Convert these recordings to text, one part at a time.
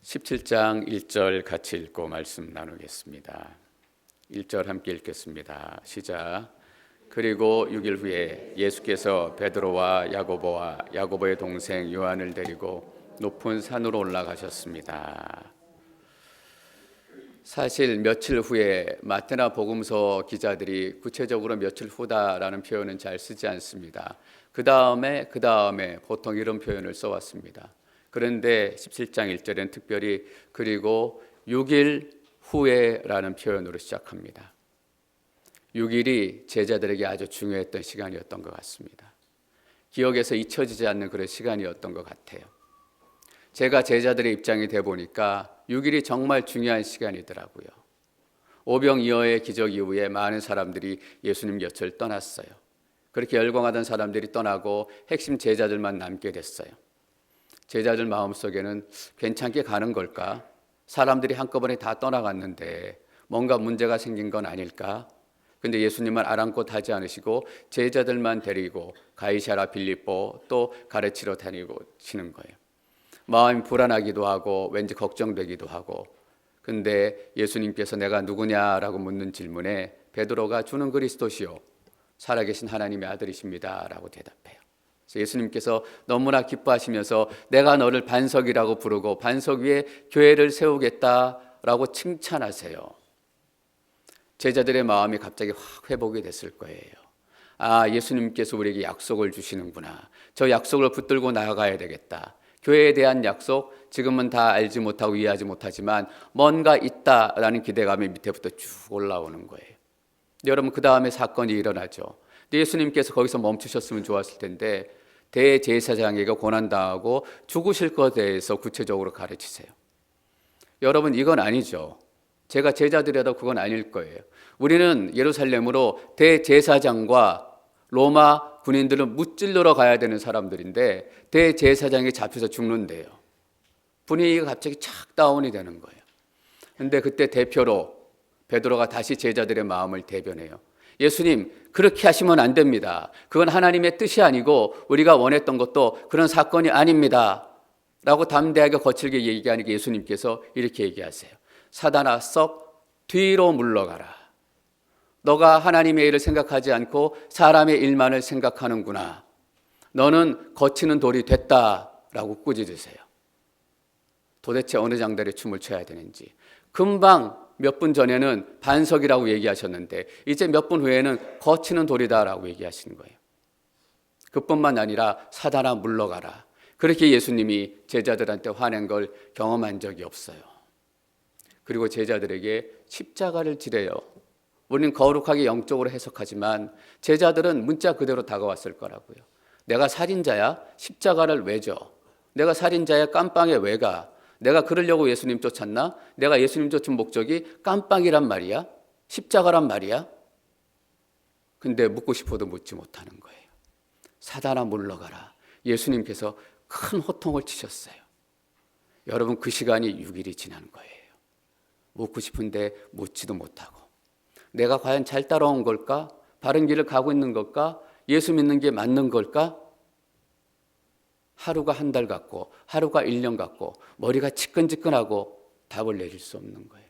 17장 1절 같이 읽고 말씀 나누겠습니다. 1절 함께 읽겠습니다. 시작. 그리고 6일 후에 예수께서 베드로와 야고보와 야고보의 동생 요한을 데리고 높은 산으로 올라가셨습니다. 사실 며칠 후에 마태나 복음서 기자들이 구체적으로 며칠 후다라는 표현은 잘 쓰지 않습니다. 그 다음에 보통 이런 표현을 써왔습니다. 그런데 17장 1절엔 특별히 그리고 6일 후에라는 표현으로 시작합니다. 6일이 제자들에게 아주 중요했던 시간이었던 것 같습니다. 기억에서 잊혀지지 않는 그런 시간이었던 것 같아요. 제가 제자들의 입장이 돼 보니까 6일이 정말 중요한 시간이더라고요. 오병이어의 기적 이후에 많은 사람들이 예수님 곁을 떠났어요. 그렇게 열광하던 사람들이 떠나고 핵심 제자들만 남게 됐어요. 제자들 마음속에는 괜찮게 가는 걸까? 사람들이 한꺼번에 다 떠나갔는데 뭔가 문제가 생긴 건 아닐까? 근데 예수님은 아랑곳하지 않으시고 제자들만 데리고 가이사랴 빌립보 또 가르치러 다니시는 거예요. 마음이 불안하기도 하고 왠지 걱정되기도 하고, 근데 예수님께서 내가 누구냐라고 묻는 질문에 베드로가 주는 그리스도시요 살아계신 하나님의 아들이십니다 라고 대답해요. 그래서 예수님께서 너무나 기뻐하시면서 내가 너를 반석이라고 부르고 반석 위에 교회를 세우겠다라고 칭찬하세요. 제자들의 마음이 갑자기 확 회복이 됐을 거예요. 아, 예수님께서 우리에게 약속을 주시는구나. 저 약속을 붙들고 나아가야 되겠다. 교회에 대한 약속, 지금은 다 알지 못하고 이해하지 못하지만 뭔가 있다라는 기대감이 밑에부터 쭉 올라오는 거예요. 여러분, 그 다음에 사건이 일어나죠. 예수님께서 거기서 멈추셨으면 좋았을 텐데 대제사장에게 고난당하고 죽으실 것에 대해서 구체적으로 가르치세요. 여러분, 이건 아니죠. 제가 제자들이라도 그건 아닐 거예요. 우리는 예루살렘으로 대제사장과 로마 군인들을 무찔러러 가야 되는 사람들인데 대제사장이 잡혀서 죽는데요. 분위기가 갑자기 착 다운이 되는 거예요. 그런데 그때 대표로 베드로가 다시 제자들의 마음을 대변해요. 예수님, 그렇게 하시면 안 됩니다. 그건 하나님의 뜻이 아니고 우리가 원했던 것도 그런 사건이 아닙니다 라고 담대하게 거칠게 얘기하니까 예수님께서 이렇게 얘기하세요. 사단아, 썩 뒤로 물러가라. 너가 하나님의 일을 생각하지 않고 사람의 일만을 생각하는구나. 너는 거치는 돌이 됐다라고 꾸짖으세요. 도대체 어느 장단에 춤을 춰야 되는지. 금방 몇 분 전에는 반석이라고 얘기하셨는데 이제 몇 분 후에는 거치는 돌이다라고 얘기하시는 거예요. 그뿐만 아니라 사단아 물러가라. 그렇게 예수님이 제자들한테 화낸 걸 경험한 적이 없어요. 그리고 제자들에게 십자가를 지래요. 우리는 거룩하게 영적으로 해석하지만 제자들은 문자 그대로 다가왔을 거라고요. 내가 살인자야? 십자가를 왜 져? 내가 살인자야? 깜빵에 왜 가? 내가 그러려고 예수님 쫓았나? 내가 예수님 쫓은 목적이 깜빵이란 말이야? 십자가란 말이야? 근데 묻고 싶어도 묻지 못하는 거예요. 사단아 물러가라. 예수님께서 큰 호통을 치셨어요. 여러분, 그 시간이 6일이 지난 거예요. 묻고 싶은데 묻지도 못하고, 내가 과연 잘 따라온 걸까? 바른 길을 가고 있는 걸까? 예수 믿는 게 맞는 걸까? 하루가 한 달 같고 하루가 1년 같고 머리가 지끈지끈하고 답을 내릴 수 없는 거예요.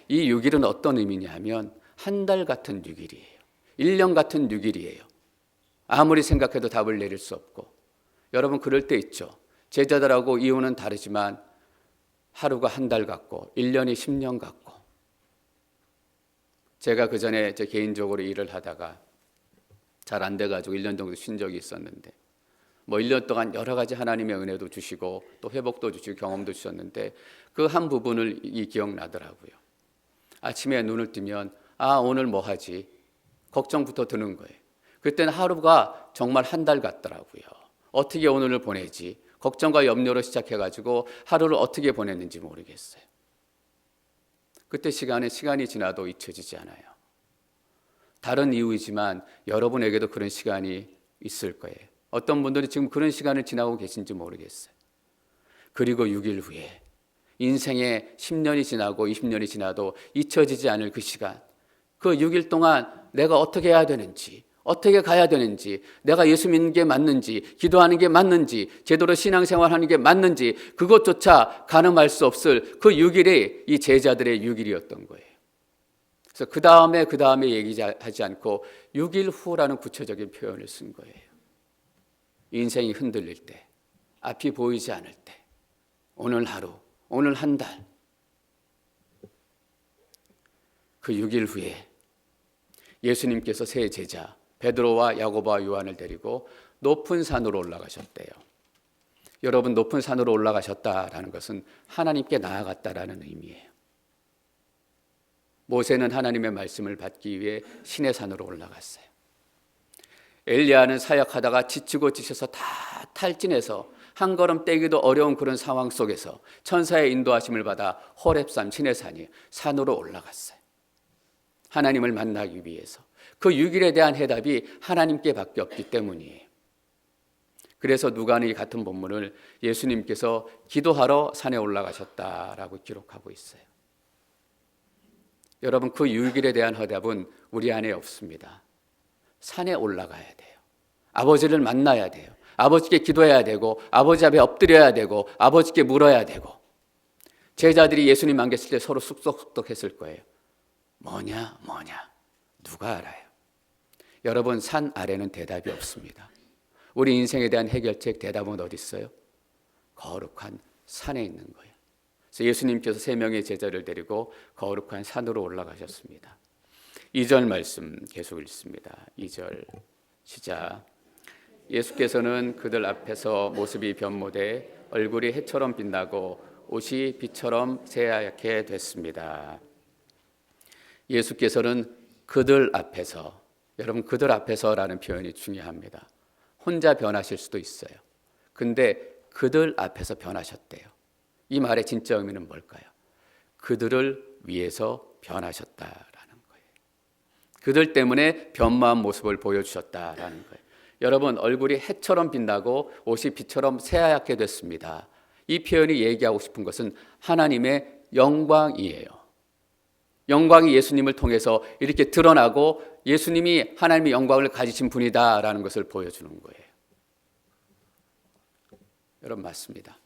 이 6일은 어떤 의미냐면 한 달 같은 6일이에요. 1년 같은 6일이에요. 아무리 생각해도 답을 내릴 수 없고. 여러분, 그럴 때 있죠. 제자들하고 이유는 다르지만 하루가 한 달 같고 1년이 10년 같고. 제가 그 전에 제 개인적으로 일을 하다가 잘 안 돼가지고 1년 정도 쉰 적이 있었는데 1년 동안 여러 가지 하나님의 은혜도 주시고 또 회복도 주시고 경험도 주셨는데 그 한 부분을 기억나더라고요. 아침에 눈을 뜨면 오늘 뭐 하지? 걱정부터 드는 거예요. 그때는 하루가 정말 한 달 같더라고요. 어떻게 오늘을 보내지? 걱정과 염려로 시작해가지고 하루를 어떻게 보냈는지 모르겠어요. 그때 시간이 지나도 잊혀지지 않아요. 다른 이유이지만 여러분에게도 그런 시간이 있을 거예요. 어떤 분들이 지금 그런 시간을 지나고 계신지 모르겠어요. 그리고 6일 후에 인생의 10년이 지나고 20년이 지나도 잊혀지지 않을 그 시간, 그 6일 동안 내가 어떻게 해야 되는지, 어떻게 가야 되는지, 내가 예수 믿는 게 맞는지, 기도하는 게 맞는지, 제대로 신앙생활하는 게 맞는지 그것조차 가늠할 수 없을 그 6일이 이 제자들의 6일이었던 거예요. 그래서 그 다음에 얘기하지 않고 6일 후라는 구체적인 표현을 쓴 거예요. 인생이 흔들릴 때, 앞이 보이지 않을 때, 오늘 하루, 오늘 한 달, 그 6일 후에 예수님께서 세 제자 베드로와 야고보와 요한을 데리고 높은 산으로 올라가셨대요. 여러분, 높은 산으로 올라가셨다라는 것은 하나님께 나아갔다라는 의미예요. 모세는 하나님의 말씀을 받기 위해 시내 산으로 올라갔어요. 엘리야는 사역하다가 지치고 지쳐서 다 탈진해서 한 걸음 떼기도 어려운 그런 상황 속에서 천사의 인도하심을 받아 호렙산 시내산이 산으로 올라갔어요. 하나님을 만나기 위해서. 그 6일에 대한 해답이 하나님께 밖에 없기 때문이에요. 그래서 누가는 이 같은 본문을 예수님께서 기도하러 산에 올라가셨다라고 기록하고 있어요. 여러분, 그 6일에 대한 해답은 우리 안에 없습니다. 산에 올라가야 돼요. 아버지를 만나야 돼요. 아버지께 기도해야 되고, 아버지 앞에 엎드려야 되고, 아버지께 물어야 되고. 제자들이 예수님 안 계실 때 서로 쑥덕쑥덕했을 거예요. 뭐냐? 누가 알아요? 여러분, 산 아래는 대답이 없습니다. 우리 인생에 대한 해결책 대답은 어디 있어요? 거룩한 산에 있는 거예요. 그래서 예수님께서 3명의 제자를 데리고 거룩한 산으로 올라가셨습니다. 2절 말씀 계속 읽습니다. 2절 시작. 예수께서는 그들 앞에서 모습이 변모돼 얼굴이 해처럼 빛나고 옷이 빛처럼 새하얗게 됐습니다. 예수께서는 그들 앞에서, 여러분, 그들 앞에서라는 표현이 중요합니다. 혼자 변하실 수도 있어요. 근데 그들 앞에서 변하셨대요. 이 말의 진짜 의미는 뭘까요? 그들을 위해서 변하셨다라는 거예요. 그들 때문에 변화한 모습을 보여주셨다라는 거예요. 여러분, 얼굴이 해처럼 빛나고 옷이 빛처럼 새하얗게 됐습니다. 이 표현이 얘기하고 싶은 것은 하나님의 영광이에요. 영광이 예수님을 통해서 이렇게 드러나고 예수님이 하나님의 영광을 가지신 분이다라는 것을 보여주는 거예요. 여러분, 맞습니다.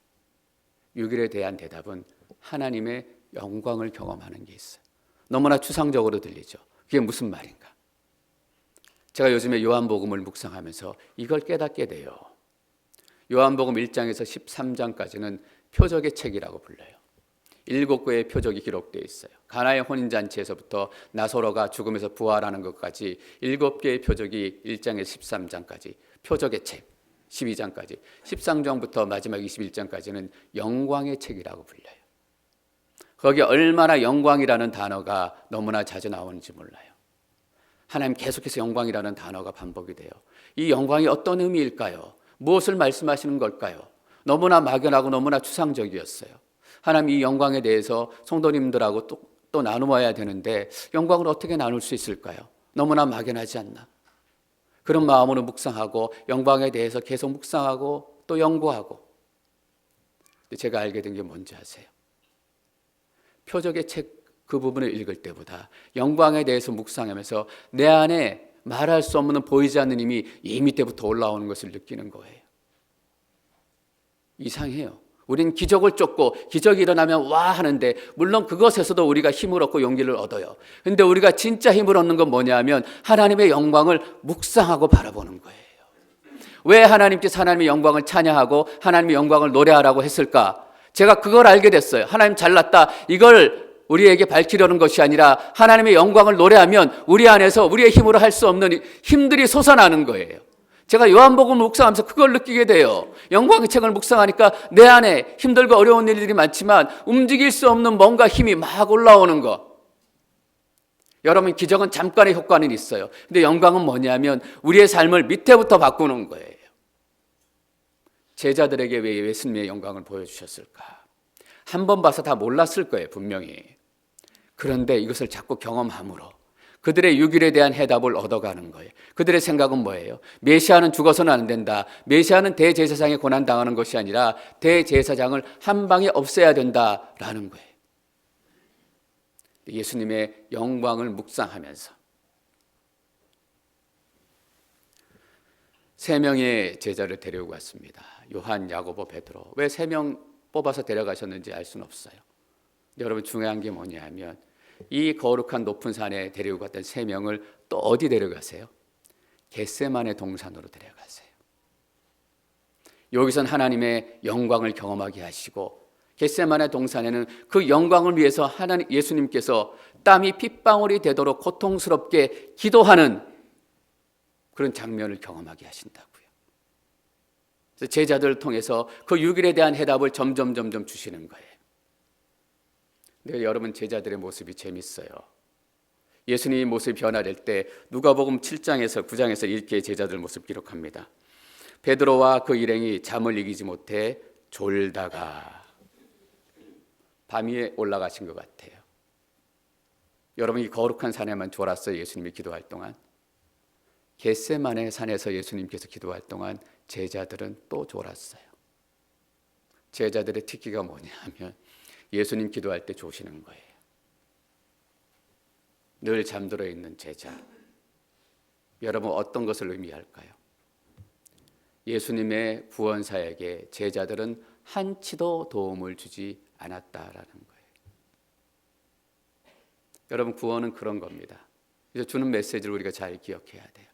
6일에 대한 대답은 하나님의 영광을 경험하는 게 있어요. 너무나 추상적으로 들리죠. 그게 무슨 말인가? 제가 요즘에 요한복음을 묵상하면서 이걸 깨닫게 돼요. 요한복음 1장에서 13장까지는 표적의 책이라고 불려요. 7개의 표적이 기록되어 있어요. 가나의 혼인잔치에서부터 나사로가 죽음에서 부활하는 것까지 7개의 표적이 1장에서 13장까지 표적의 책, 12장까지 13장부터 마지막 21장까지는 영광의 책이라고 불려요. 거기에 얼마나 영광이라는 단어가 너무나 자주 나오는지 몰라요. 하나님 계속해서 영광이라는 단어가 반복이 돼요. 이 영광이 어떤 의미일까요? 무엇을 말씀하시는 걸까요? 너무나 막연하고 너무나 추상적이었어요. 하나님 이 영광에 대해서 성도님들하고 또 나누어야 되는데 영광을 어떻게 나눌 수 있을까요? 너무나 막연하지 않나? 그런 마음으로 묵상하고 영광에 대해서 계속 묵상하고 또 연구하고. 제가 알게 된 게 뭔지 아세요? 표적의 책 그 부분을 읽을 때보다 영광에 대해서 묵상하면서 내 안에 말할 수 없는 보이지 않는 힘이 이 밑에부터 올라오는 것을 느끼는 거예요. 이상해요. 우린 기적을 쫓고 기적이 일어나면 와 하는데 물론 그것에서도 우리가 힘을 얻고 용기를 얻어요. 근데 우리가 진짜 힘을 얻는 건 뭐냐면 하나님의 영광을 묵상하고 바라보는 거예요. 왜 하나님께서 하나님의 영광을 찬양하고 하나님의 영광을 노래하라고 했을까? 제가 그걸 알게 됐어요. 하나님 잘났다. 이걸 우리에게 밝히려는 것이 아니라 하나님의 영광을 노래하면 우리 안에서 우리의 힘으로 할 수 없는 힘들이 솟아나는 거예요. 제가 요한복음을 묵상하면서 그걸 느끼게 돼요. 영광의 책을 묵상하니까 내 안에 힘들고 어려운 일들이 많지만 움직일 수 없는 뭔가 힘이 막 올라오는 거. 여러분, 기적은 잠깐의 효과는 있어요. 근데 영광은 뭐냐면 우리의 삶을 밑에부터 바꾸는 거예요. 제자들에게 왜 예수님의 영광을 보여주셨을까? 한 번 봐서 다 몰랐을 거예요, 분명히. 그런데 이것을 자꾸 경험함으로 그들의 6일에 대한 해답을 얻어가는 거예요. 그들의 생각은 뭐예요? 메시아는 죽어서는 안 된다. 메시아는 대제사장에 고난당하는 것이 아니라 대제사장을 한 방에 없애야 된다라는 거예요. 예수님의 영광을 묵상하면서 세 명의 제자를 데려오고 왔습니다. 요한, 야고보, 베드로. 왜 세 명 뽑아서 데려가셨는지 알 수는 없어요. 여러분, 중요한 게 뭐냐면 이 거룩한 높은 산에 데리고 갔던 세 명을 또 어디 데려가세요? 겟세마네 동산으로 데려가세요. 여기선 하나님의 영광을 경험하게 하시고, 겟세마네 동산에는 그 영광을 위해서 예수님께서 땀이 핏방울이 되도록 고통스럽게 기도하는 그런 장면을 경험하게 하신다고요. 그래서 제자들을 통해서 그 6일에 대한 해답을 점점 주시는 거예요. 근데 여러분, 제자들의 모습이 재밌어요. 예수님의 모습이 변화될 때 누가복음 7장에서 9장에서 이렇게 제자들 모습 기록합니다. 베드로와 그 일행이 잠을 이기지 못해 졸다가 밤 위에 올라가신 것 같아요. 여러분, 이 거룩한 산에만 졸았어요. 예수님이 기도할 동안. 겟세마네 산에서 예수님께서 기도할 동안 제자들은 또 졸았어요. 제자들의 특기가 뭐냐면 예수님 기도할 때 조시는 거예요. 늘 잠들어 있는 제자. 여러분, 어떤 것을 의미할까요? 예수님의 구원사에게 제자들은 한치도 도움을 주지 않았다라는 거예요. 여러분, 구원은 그런 겁니다. 그래서 주는 메시지를 우리가 잘 기억해야 돼요.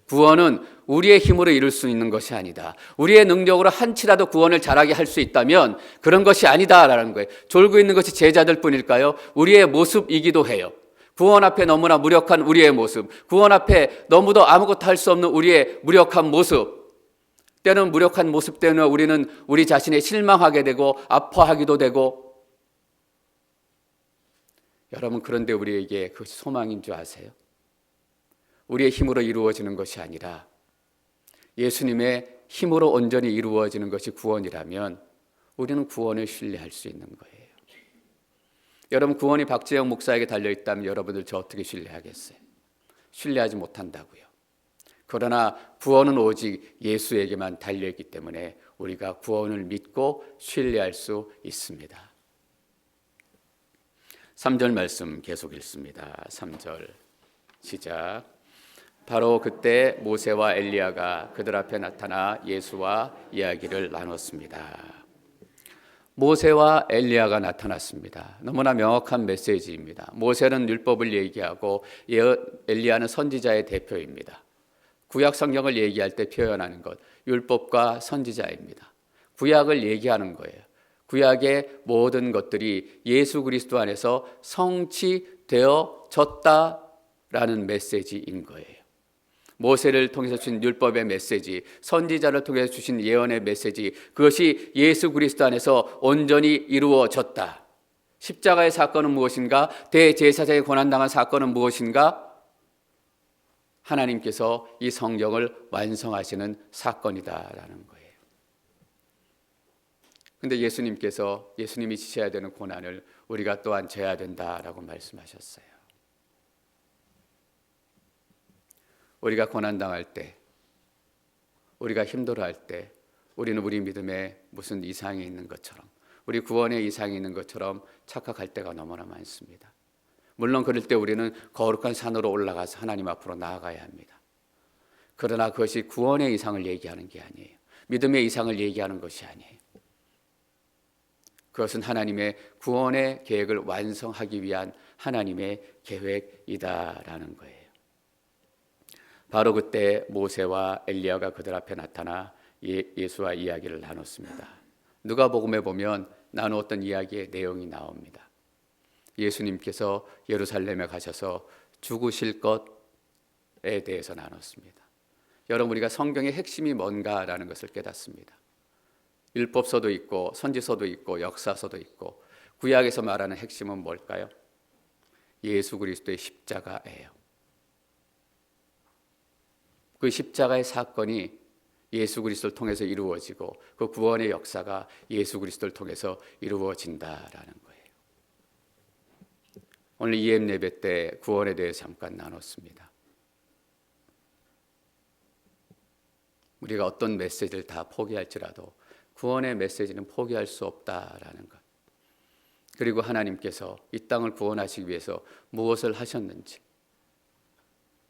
구원은 우리의 힘으로 이룰 수 있는 것이 아니다. 우리의 능력으로 한치라도 구원을 잘하게 할 수 있다면 그런 것이 아니다라는 거예요. 졸고 있는 것이 제자들 뿐일까요? 우리의 모습이기도 해요. 구원 앞에 너무나 무력한 우리의 모습, 구원 앞에 너무도 아무것도 할 수 없는 우리의 무력한 모습, 때는 무력한 모습 때문에 우리는 우리 자신에 실망하게 되고 아파하기도 되고, 여러분, 그런데 우리에게 그것이 소망인 줄 아세요? 우리의 힘으로 이루어지는 것이 아니라 예수님의 힘으로 온전히 이루어지는 것이 구원이라면 우리는 구원을 신뢰할 수 있는 거예요. 여러분, 구원이 박재영 목사에게 달려있다면 여러분들 저 어떻게 신뢰하겠어요? 신뢰하지 못한다고요. 그러나 구원은 오직 예수에게만 달려있기 때문에 우리가 구원을 믿고 신뢰할 수 있습니다. 3절 말씀 계속 읽습니다. 3절 시작. 바로 그때 모세와 엘리야가 그들 앞에 나타나 예수와 이야기를 나눴습니다. 모세와 엘리야가 나타났습니다. 너무나 명확한 메시지입니다. 모세는 율법을 얘기하고 엘리야는 선지자의 대표입니다. 구약 성경을 얘기할 때 표현하는 것, 율법과 선지자입니다. 구약을 얘기하는 거예요. 구약의 모든 것들이 예수 그리스도 안에서 성취되어졌다라는 메시지인 거예요. 모세를 통해서 주신 율법의 메시지, 선지자를 통해서 주신 예언의 메시지, 그것이 예수 그리스도 안에서 온전히 이루어졌다. 십자가의 사건은 무엇인가? 대제사장이 고난당한 사건은 무엇인가? 하나님께서 이 성경을 완성하시는 사건이다라는 거예요. 그런데 예수님이 지셔야 되는 고난을 우리가 또한 져야 된다라고 말씀하셨어요. 우리가 고난당할 때, 우리가 힘들어할 때 우리는 우리 믿음에 무슨 이상이 있는 것처럼, 우리 구원에 이상이 있는 것처럼 착각할 때가 너무나 많습니다. 물론 그럴 때 우리는 거룩한 산으로 올라가서 하나님 앞으로 나아가야 합니다. 그러나 그것이 구원의 이상을 얘기하는 게 아니에요. 믿음의 이상을 얘기하는 것이 아니에요. 그것은 하나님의 구원의 계획을 완성하기 위한 하나님의 계획이다라는 거예요. 바로 그때 모세와 엘리야가 그들 앞에 나타나 예수와 이야기를 나눴습니다. 누가복음에 보면 나누었던 이야기의 내용이 나옵니다. 예수님께서 예루살렘에 가셔서 죽으실 것에 대해서 나눴습니다. 여러분, 우리가 성경의 핵심이 뭔가라는 것을 깨닫습니다. 율법서도 있고 선지서도 있고 역사서도 있고, 구약에서 말하는 핵심은 뭘까요? 예수 그리스도의 십자가예요. 그 십자가의 사건이 예수 그리스도를 통해서 이루어지고 그 구원의 역사가 예수 그리스도를 통해서 이루어진다라는 거예요. 오늘 EM 예배 때 구원에 대해서 잠깐 나눴습니다. 우리가 어떤 메시지를 다 포기할지라도 구원의 메시지는 포기할 수 없다라는 것. 그리고 하나님께서 이 땅을 구원하시기 위해서 무엇을 하셨는지,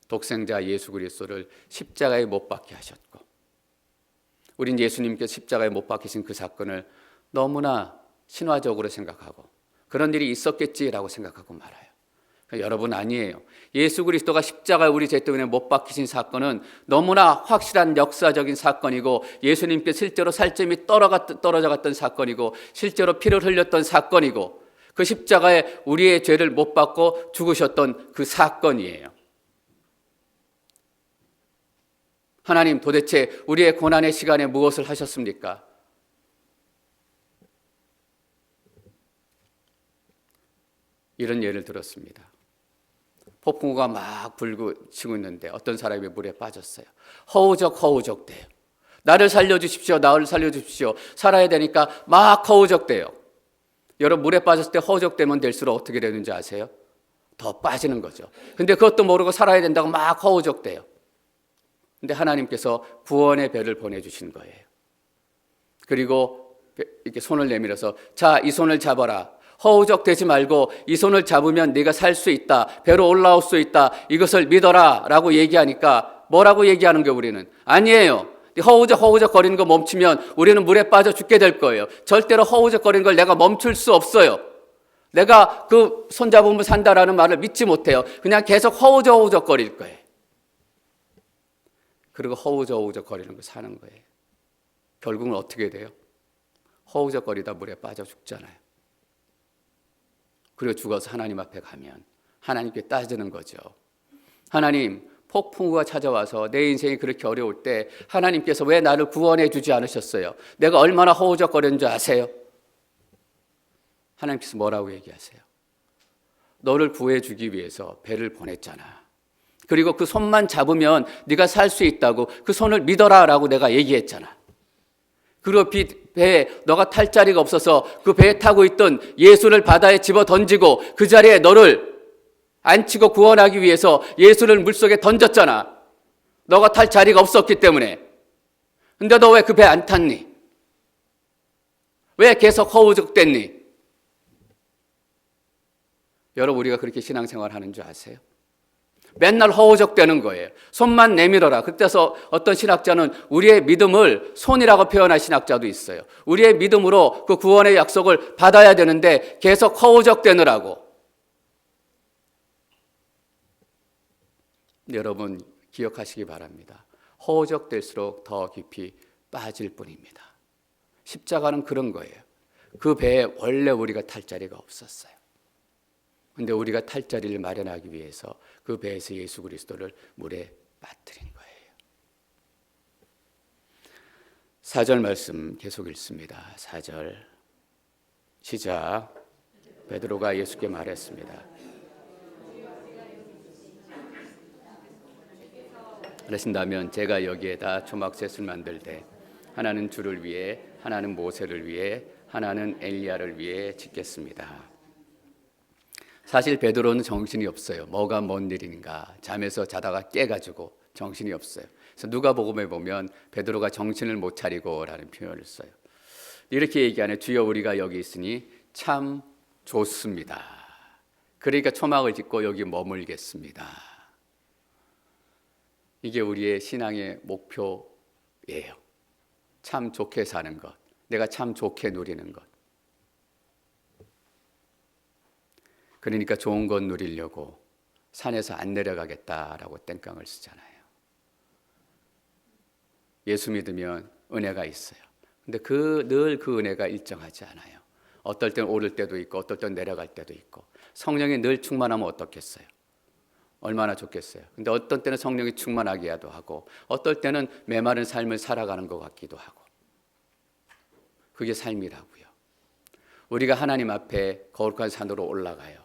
독생자 예수 그리스도를 십자가에 못 박게 하셨고 우린 예수님께서 십자가에 못 박히신 그 사건을 너무나 신화적으로 생각하고 그런 일이 있었겠지라고 생각하고 말아요. 그러니까 여러분 아니에요. 예수 그리스도가 십자가에 우리 죄 때문에 못 박히신 사건은 너무나 확실한 역사적인 사건이고 예수님께 실제로 살점이 떨어져 갔던 사건이고 실제로 피를 흘렸던 사건이고 그 십자가에 우리의 죄를 못 받고 죽으셨던 그 사건이에요. 하나님 도대체 우리의 고난의 시간에 무엇을 하셨습니까? 이런 예를 들었습니다. 폭풍우가 막 불고 치고 있는데 어떤 사람이 물에 빠졌어요. 허우적대요. 나를 살려주십시오. 나를 살려주십시오. 살아야 되니까 막 허우적대요. 여러분 물에 빠졌을 때 허우적대면 될수록 어떻게 되는지 아세요? 더 빠지는 거죠. 근데 그것도 모르고 살아야 된다고 막 허우적대요. 근데 하나님께서 구원의 배를 보내주신 거예요. 그리고 이렇게 손을 내밀어서 자, 이 손을 잡아라. 허우적대지 말고 이 손을 잡으면 네가 살 수 있다. 배로 올라올 수 있다. 이것을 믿어라 라고 얘기하니까 뭐라고 얘기하는 거예요 우리는? 아니에요. 허우적 거리는 거 멈추면 우리는 물에 빠져 죽게 될 거예요. 절대로 허우적 거리는 걸 내가 멈출 수 없어요. 내가 그 손잡으면 산다라는 말을 믿지 못해요. 그냥 계속 허우적 거릴 거예요. 그리고 허우적 거리는 거 사는 거예요. 결국은 어떻게 돼요? 허우적 거리다 물에 빠져 죽잖아요. 그리고 죽어서 하나님 앞에 가면 하나님께 따지는 거죠. 하나님, 폭풍우가 찾아와서 내 인생이 그렇게 어려울 때 하나님께서 왜 나를 구원해 주지 않으셨어요? 내가 얼마나 허우적거리는 줄 아세요? 하나님께서 뭐라고 얘기하세요? 너를 구해주기 위해서 배를 보냈잖아. 그리고 그 손만 잡으면 네가 살 수 있다고 그 손을 믿어라 라고 내가 얘기했잖아. 그리고 배에 너가 탈 자리가 없어서 그 배에 타고 있던 예수를 바다에 집어 던지고 그 자리에 너를 안치고 구원하기 위해서 예수를 물속에 던졌잖아. 너가 탈 자리가 없었기 때문에. 근데 너 왜 그 배 안 탔니? 왜 계속 허우적댔니? 여러분 우리가 그렇게 신앙생활 하는 줄 아세요? 맨날 허우적대는 거예요. 손만 내밀어라. 그때서 어떤 신학자는 우리의 믿음을 손이라고 표현한 신학자도 있어요. 우리의 믿음으로 그 구원의 약속을 받아야 되는데 계속 허우적대느라고. 여러분 기억하시기 바랍니다. 허우적댈수록 더 깊이 빠질 뿐입니다. 십자가는 그런 거예요. 그 배에 원래 우리가 탈 자리가 없었어요. 근데 우리가 탈 자리를 마련하기 위해서 그 배에서 예수 그리스도를 물에 빠뜨린 거예요. 4절 말씀 계속 읽습니다. 4절 시작. 베드로가 예수께 말했습니다. 그러신다면 제가 여기에다 초막셋을 만들되 하나는 주를 위해, 하나는 모세를 위해, 하나는 엘리야를 위해 짓겠습니다. 사실 베드로는 정신이 없어요. 뭐가 뭔 일인가. 잠에서 자다가 깨가지고 정신이 없어요. 그래서 누가복음에 보면 베드로가 정신을 못 차리고라는 표현을 써요. 이렇게 얘기하네. 주여 우리가 여기 있으니 참 좋습니다. 그러니까 초막을 짓고 여기 머물겠습니다. 이게 우리의 신앙의 목표예요. 참 좋게 사는 것. 내가 참 좋게 누리는 것. 그러니까 좋은 것 누리려고 산에서 안 내려가겠다라고 땡깡을 쓰잖아요. 예수 믿으면 은혜가 있어요. 근데 늘 그 은혜가 일정하지 않아요. 어떨 땐 오를 때도 있고 어떨 땐 내려갈 때도 있고. 성령이 늘 충만하면 어떻겠어요? 얼마나 좋겠어요. 근데 어떤 때는 성령이 충만하게도 하고 어떨 때는 메마른 삶을 살아가는 것 같기도 하고. 그게 삶이라고요. 우리가 하나님 앞에 거룩한 산으로 올라가요.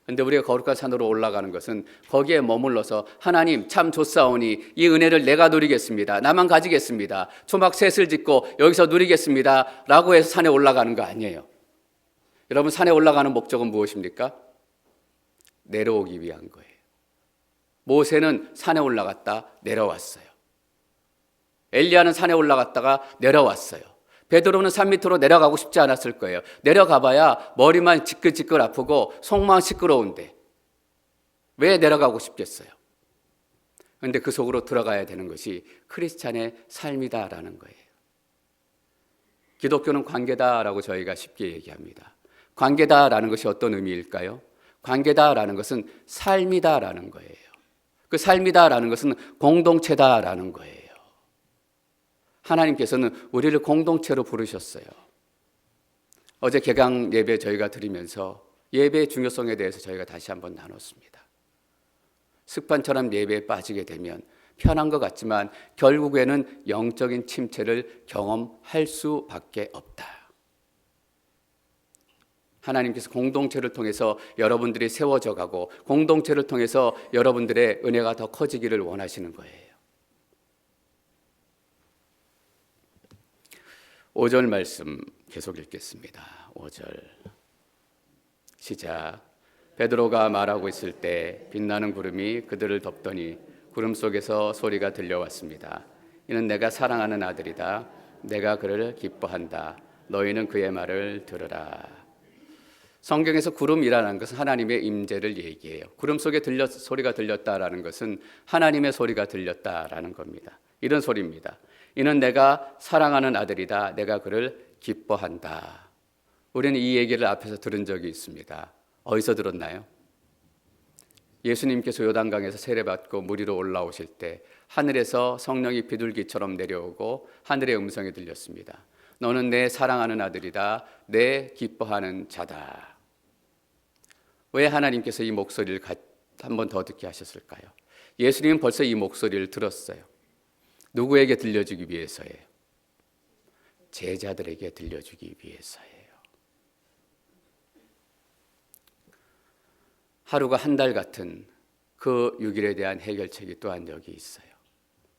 근데 우리가 거룩한 산으로 올라가는 것은 거기에 머물러서 하나님 참 좋사오니 이 은혜를 내가 누리겠습니다. 나만 가지겠습니다. 초막 셋을 짓고 여기서 누리겠습니다. 라고 해서 산에 올라가는 거 아니에요. 여러분 산에 올라가는 목적은 무엇입니까? 내려오기 위한 거예요. 모세는 산에 올라갔다 내려왔어요. 엘리야는 산에 올라갔다가 내려왔어요. 베드로는 산 밑으로 내려가고 싶지 않았을 거예요. 내려가봐야 머리만 지끌지끌 아프고 속만 시끄러운데 왜 내려가고 싶겠어요? 그런데 그 속으로 들어가야 되는 것이 크리스찬의 삶이다라는 거예요. 기독교는 관계다라고 저희가 쉽게 얘기합니다. 관계다라는 것이 어떤 의미일까요? 관계다라는 것은 삶이다라는 거예요. 그 삶이다라는 것은 공동체다라는 거예요. 하나님께서는 우리를 공동체로 부르셨어요. 어제 개강 예배 저희가 드리면서 예배의 중요성에 대해서 저희가 다시 한번 나눴습니다. 습관처럼 예배에 빠지게 되면 편한 것 같지만 결국에는 영적인 침체를 경험할 수밖에 없다. 하나님께서 공동체를 통해서 여러분들이 세워져 가고 공동체를 통해서 여러분들의 은혜가 더 커지기를 원하시는 거예요. 5절 말씀 계속 읽겠습니다. 5절 시작. 베드로가 말하고 있을 때 빛나는 구름이 그들을 덮더니 구름 속에서 소리가 들려왔습니다. 이는 내가 사랑하는 아들이다. 내가 그를 기뻐한다. 너희는 그의 말을 들으라. 성경에서 구름이라는 것은 하나님의 임재를 얘기해요. 구름 속에 소리가 들렸다라는 것은 하나님의 소리가 들렸다라는 겁니다. 이런 소리입니다. 이는 내가 사랑하는 아들이다. 내가 그를 기뻐한다. 우리는 이 얘기를 앞에서 들은 적이 있습니다. 어디서 들었나요? 예수님께서 요단강에서 세례받고 물 위로 올라오실 때 하늘에서 성령이 비둘기처럼 내려오고 하늘의 음성이 들렸습니다. 너는 내 사랑하는 아들이다. 내 기뻐하는 자다. 왜 하나님께서 이 목소리를 한 번 더 듣게 하셨을까요? 예수님은 벌써 이 목소리를 들었어요. 누구에게 들려주기 위해서예요? 제자들에게 들려주기 위해서예요. 하루가 한 달 같은 그 6일에 대한 해결책이 또한 여기 있어요.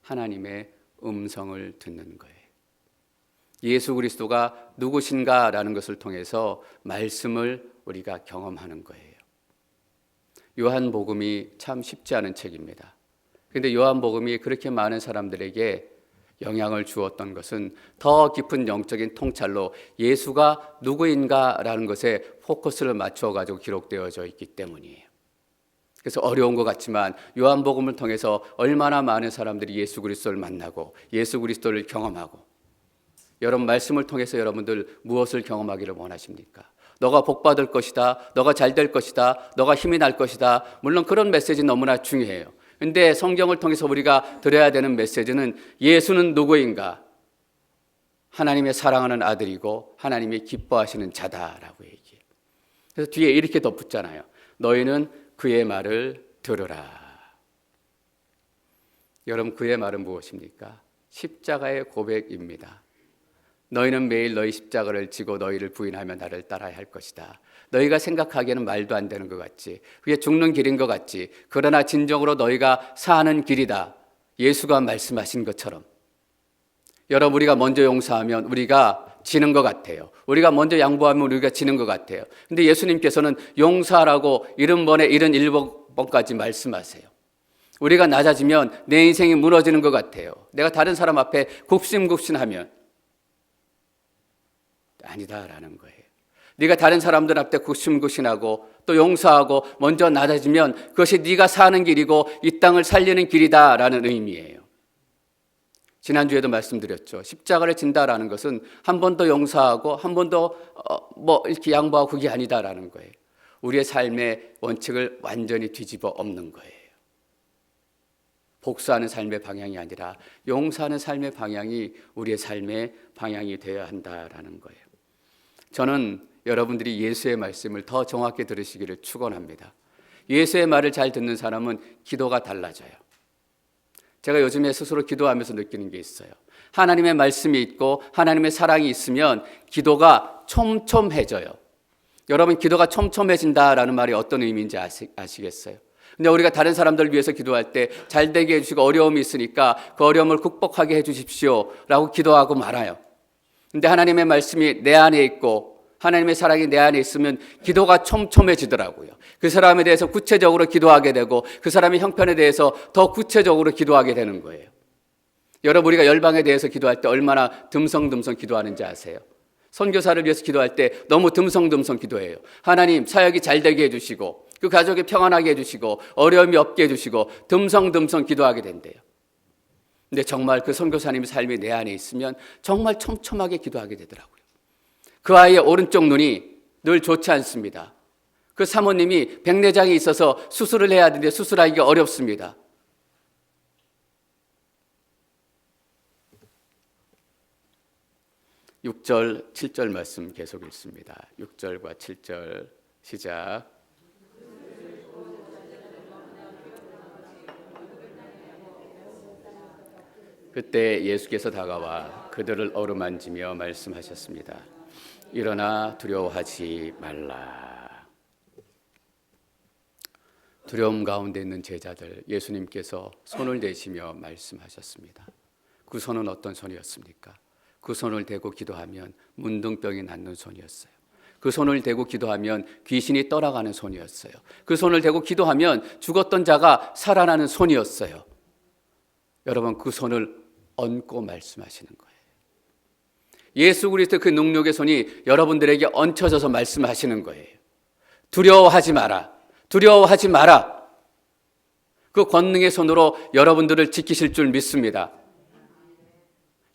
하나님의 음성을 듣는 거예요. 예수 그리스도가 누구신가라는 것을 통해서 말씀을 우리가 경험하는 거예요. 요한복음이 참 쉽지 않은 책입니다. 그런데 요한복음이 그렇게 많은 사람들에게 영향을 주었던 것은 더 깊은 영적인 통찰로 예수가 누구인가라는 것에 포커스를 맞추어 가지고 기록되어져 있기 때문이에요. 그래서 어려운 것 같지만 요한복음을 통해서 얼마나 많은 사람들이 예수 그리스도를 만나고 예수 그리스도를 경험하고, 여러분 말씀을 통해서 여러분들 무엇을 경험하기를 원하십니까? 너가 복 받을 것이다. 너가 잘 될 것이다. 너가 힘이 날 것이다. 물론 그런 메시지 너무나 중요해요. 근데 성경을 통해서 우리가 들어야 되는 메시지는 예수는 누구인가? 하나님의 사랑하는 아들이고 하나님이 기뻐하시는 자다라고 얘기해요. 그래서 뒤에 이렇게 덧붙잖아요. 너희는 그의 말을 들으라. 여러분 그의 말은 무엇입니까? 십자가의 고백입니다. 너희는 매일 너희 십자가를 지고 너희를 부인하며 나를 따라야 할 것이다. 너희가 생각하기에는 말도 안 되는 것 같지, 그게 죽는 길인 것 같지, 그러나 진정으로 너희가 사는 길이다. 예수가 말씀하신 것처럼. 여러분 우리가 먼저 용서하면 우리가 지는 것 같아요. 우리가 먼저 양보하면 우리가 지는 것 같아요. 근데 예수님께서는 용서하라고 70번에 77번까지 말씀하세요. 우리가 낮아지면 내 인생이 무너지는 것 같아요. 내가 다른 사람 앞에 굽신굽신하면 아니다라는 거예요. 네가 다른 사람들 앞에 굽신굽신하고 또 용서하고 먼저 낮아지면 그것이 네가 사는 길이고 이 땅을 살리는 길이다라는 의미예요. 지난주에도 말씀드렸죠. 십자가를 진다라는 것은 한 번 더 용서하고 한 번 더 이렇게 양보하고 그게 아니다라는 거예요. 우리의 삶의 원칙을 완전히 뒤집어 엎는 거예요. 복수하는 삶의 방향이 아니라 용서하는 삶의 방향이 우리의 삶의 방향이 되어야 한다라는 거예요. 저는 여러분들이 예수의 말씀을 더 정확히 들으시기를 축원합니다. 예수의 말을 잘 듣는 사람은 기도가 달라져요. 제가 요즘에 스스로 기도하면서 느끼는 게 있어요. 하나님의 말씀이 있고 하나님의 사랑이 있으면 기도가 촘촘해져요. 여러분 기도가 촘촘해진다라는 말이 어떤 의미인지 아시겠어요? 근데 우리가 다른 사람들을 위해서 기도할 때 잘 되게 해주시고 어려움이 있으니까 그 어려움을 극복하게 해주십시오 라고 기도하고 말아요. 근데 하나님의 말씀이 내 안에 있고 하나님의 사랑이 내 안에 있으면 기도가 촘촘해지더라고요. 그 사람에 대해서 구체적으로 기도하게 되고 그 사람의 형편에 대해서 더 구체적으로 기도하게 되는 거예요. 여러분 우리가 열방에 대해서 기도할 때 얼마나 듬성듬성 기도하는지 아세요? 선교사를 위해서 기도할 때 너무 듬성듬성 기도해요. 하나님 사역이 잘 되게 해주시고 그 가족이 평안하게 해주시고 어려움이 없게 해주시고 듬성듬성 기도하게 된대요. 근데 정말 그 선교사님의 삶이 내 안에 있으면 정말 촘촘하게 기도하게 되더라고요. 그 아이의 오른쪽 눈이 늘 좋지 않습니다. 그 사모님이 백내장이 있어서 수술을 해야 하는데 수술하기가 어렵습니다. 육 절 7절 말씀 계속 읽습니다. 6절과 7절 시작. 그때 예수께서 다가와 그들을 어루만지며 말씀하셨습니다. 일어나 두려워하지 말라. 두려움 가운데 있는 제자들, 예수님께서 손을 대시며 말씀하셨습니다. 그 손은 어떤 손이었습니까? 그 손을 대고 기도하면 문둥병이 낫는 손이었어요. 그 손을 대고 기도하면 귀신이 떠나가는 손이었어요. 그 손을 대고 기도하면 죽었던 자가 살아나는 손이었어요. 여러분, 그 손을 얹고 말씀하시는 거예요. 예수 그리스도의 그 능력의 손이 여러분들에게 얹혀져서 말씀하시는 거예요. 두려워하지 마라. 두려워하지 마라. 그 권능의 손으로 여러분들을 지키실 줄 믿습니다.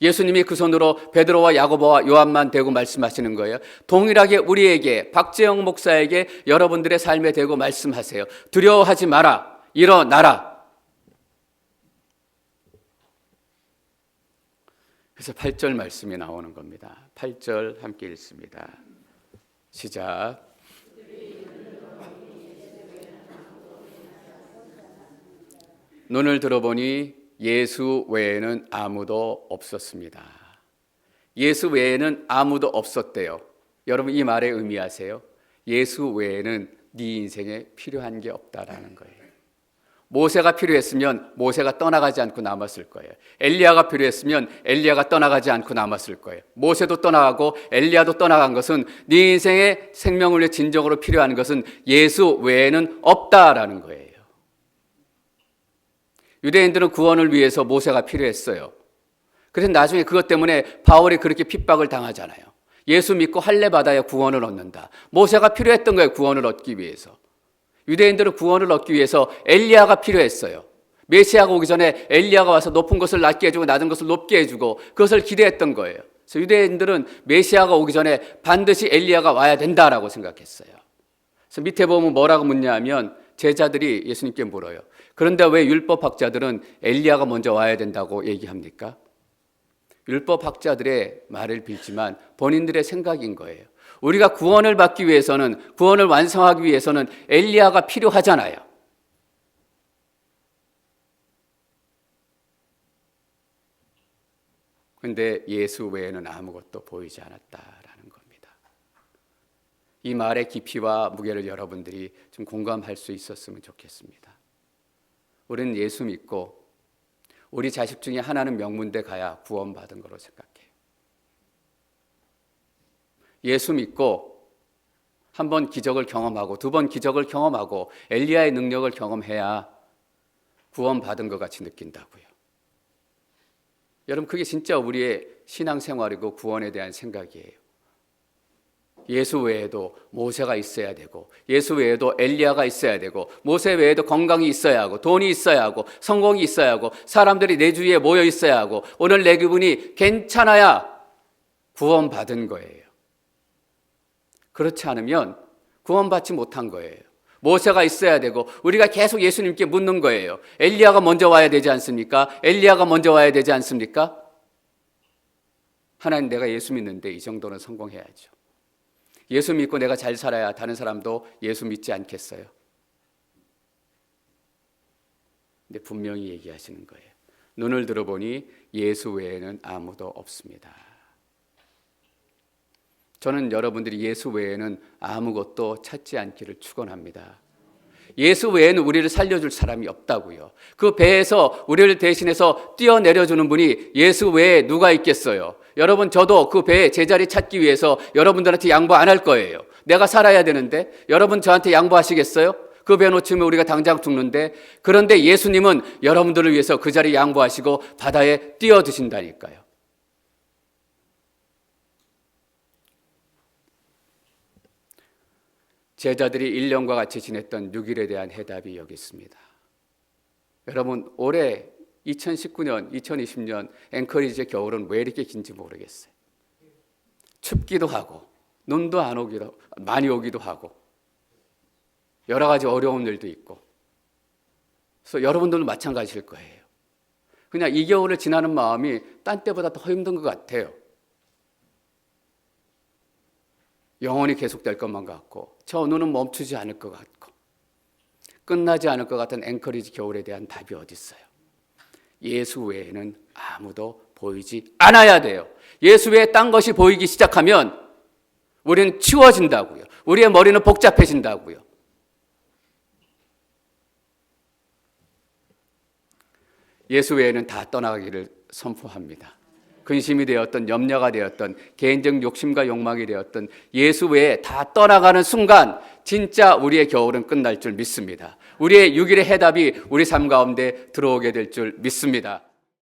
예수님이 그 손으로 베드로와 야고보와 요한만 대고 말씀하시는 거예요. 동일하게 우리에게, 박재영 목사에게 여러분들의 삶에 대고 말씀하세요. 두려워하지 마라. 일어나라. 그래서 8절 말씀이 나오는 겁니다. 8절 함께 읽습니다. 시작. 눈을 들어보니 예수 외에는 아무도 없었습니다. 예수 외에는 아무도 없었대요. 여러분, 이 말의 의미 아세요? 예수 외에는 네 인생에 필요한 게 없다라는 거예요. 모세가 필요했으면 모세가 떠나가지 않고 남았을 거예요. 엘리야가 필요했으면 엘리야가 떠나가지 않고 남았을 거예요. 모세도 떠나가고 엘리야도 떠나간 것은 네 인생의 생명을 위해 진정으로 필요한 것은 예수 외에는 없다라는 거예요. 유대인들은 구원을 위해서 모세가 필요했어요. 그래서 나중에 그것 때문에 바울이 그렇게 핍박을 당하잖아요. 예수 믿고 할례 받아야 구원을 얻는다. 모세가 필요했던 거예요, 구원을 얻기 위해서. 유대인들은 구원을 얻기 위해서 엘리야가 필요했어요. 메시아가 오기 전에 엘리야가 와서 높은 것을 낮게 해주고 낮은 것을 높게 해주고 그것을 기대했던 거예요. 그래서 유대인들은 메시아가 오기 전에 반드시 엘리야가 와야 된다라고 생각했어요. 그래서 밑에 보면 뭐라고 묻냐 하면 제자들이 예수님께 물어요. 그런데 왜 율법학자들은 엘리야가 먼저 와야 된다고 얘기합니까? 율법학자들의 말을 빌지만 본인들의 생각인 거예요. 우리가 구원을 받기 위해서는, 구원을 완성하기 위해서는 엘리야가 필요하잖아요. 그런데 예수 외에는 아무것도 보이지 않았다라는 겁니다. 이 말의 깊이와 무게를 여러분들이 좀 공감할 수 있었으면 좋겠습니다. 우리는 예수 믿고 우리 자식 중에 하나는 명문대 가야 구원받은 거로 생각해요. 예수 믿고 한 번 기적을 경험하고 두 번 기적을 경험하고 엘리야의 능력을 경험해야 구원받은 것 같이 느낀다고요. 여러분, 그게 진짜 우리의 신앙생활이고 구원에 대한 생각이에요. 예수 외에도 모세가 있어야 되고 예수 외에도 엘리야가 있어야 되고 모세 외에도 건강이 있어야 하고 돈이 있어야 하고 성공이 있어야 하고 사람들이 내 주위에 모여 있어야 하고 오늘 내 기분이 괜찮아야 구원받은 거예요. 그렇지 않으면 구원받지 못한 거예요. 모세가 있어야 되고 우리가 계속 예수님께 묻는 거예요. 엘리야가 먼저 와야 되지 않습니까? 엘리야가 먼저 와야 되지 않습니까? 하나님, 내가 예수 믿는데 이 정도는 성공해야죠. 예수 믿고 내가 잘 살아야 다른 사람도 예수 믿지 않겠어요? 근데 분명히 얘기하시는 거예요. 눈을 들어보니 예수 외에는 아무도 없습니다. 저는 여러분들이 예수 외에는 아무것도 찾지 않기를 축원합니다. 예수 외에는 우리를 살려줄 사람이 없다고요. 그 배에서 우리를 대신해서 뛰어내려주는 분이 예수 외에 누가 있겠어요? 여러분, 저도 그 배에 제자리 찾기 위해서 여러분들한테 양보 안 할 거예요. 내가 살아야 되는데 여러분 저한테 양보하시겠어요? 그 배 놓치면 우리가 당장 죽는데. 그런데 예수님은 여러분들을 위해서 그 자리 양보하시고 바다에 뛰어드신다니까요. 제자들이 1년과 같이 지냈던 6일에 대한 해답이 여기 있습니다. 여러분, 올해 2019년, 2020년 앵커리지의 겨울은 왜 이렇게 긴지 모르겠어요. 춥기도 하고 눈도 안 오기도 많이 오기도 하고 여러 가지 어려운 일도 있고, 그래서 여러분들도 마찬가지일 거예요. 그냥 이 겨울을 지나는 마음이 딴 때보다 더 힘든 것 같아요. 영원히 계속될 것만 같고 저 눈은 멈추지 않을 것 같고 끝나지 않을 것 같은 앵커리지 겨울에 대한 답이 어디 있어요? 예수 외에는 아무도 보이지 않아야 돼요. 예수 외에 딴 것이 보이기 시작하면 우리는 치워진다고요. 우리의 머리는 복잡해진다고요. 예수 외에는 다 떠나가기를 선포합니다. 근심이 되었던, 염려가 되었던, 개인적 욕심과 욕망이 되었던 예수 외에 다 떠나가는 순간 진짜 우리의 겨울은 끝날 줄 믿습니다. 우리의 6일의 해답이 우리 삶 가운데 들어오게 될 줄 믿습니다.